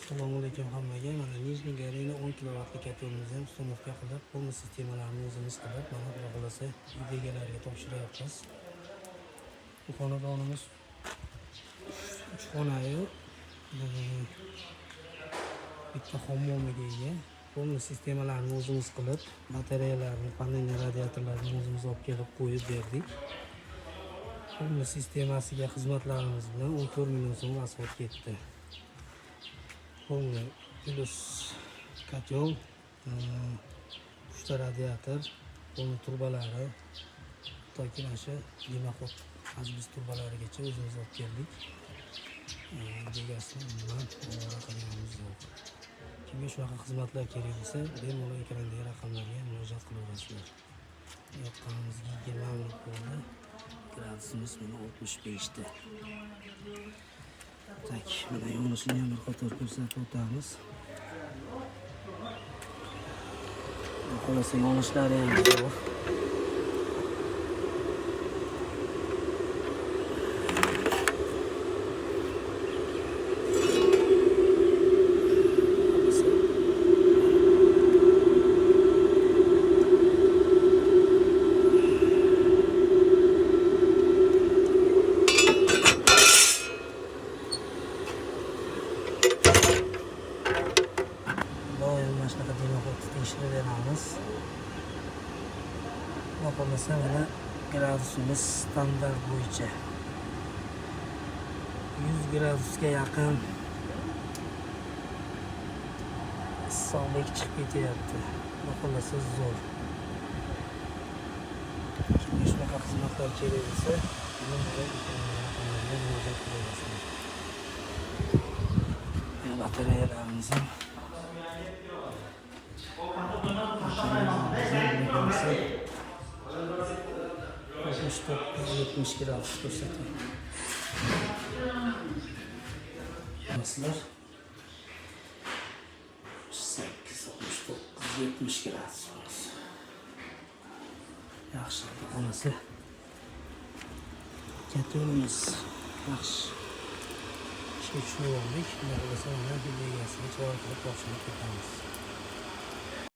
Assalomu alaykum hammaga. Mana Nijniy Garena 10 kilovatli kotelimizni ham uстановка qilib, polni sistemalarni o'zimiz qilib, mana xudo xolasa uy egalariga topshiryapmiz. Bu xonadonimiz 3 xonayu bitta hammomiga ega. Polni sistemalarni o'zimiz qilib, batareyalarni, panelni, radiatorlarni o'zimiz olib kelib qo'yib berdik. Polni sistemasiga xizmatlarimiz bilan 14 million so'm asfalt ketdi. Polni plus kotel, 3 ta radiator, polni turbalari, toki mana shu dimoxod asbest turbalarigacha o'zimiz olib keldik. Degasini bilan qilganimiz yo'q. Kimga shunaqa xizmatlar kerak bo'lsa, bemalol ekrandagi raqamlarga murojaat qilaverasizlar. Yoqqanimizga 20 minut bo'ldi. Gradusimiz mana 65 ta. Tak, mana yonishini ham bir qator ko'rsatib o'tamiz. Xullas yonishlari ham zo'r. Shunaqa dimoxod tekshirib beramiz. Bo'lmasa mana gradusimiz standart bo'yicha 100 gradusga yaqin issiqlik chiqib ketyapti. Bo'lmasa zo'r. Kimga shunaqa xizmatlar kerak bo'lsa, murojaat qilaverasizlar. Batareyalarimiz ham 69-70 gradus ko'rsatadi. Sizlar 69-70 gradus. Yaxshi, onasi kotelimiz yaxshi. Ishga tushib oldik. Xudo xolasa mana bu egasiga javob qilib topshirib ketamiz.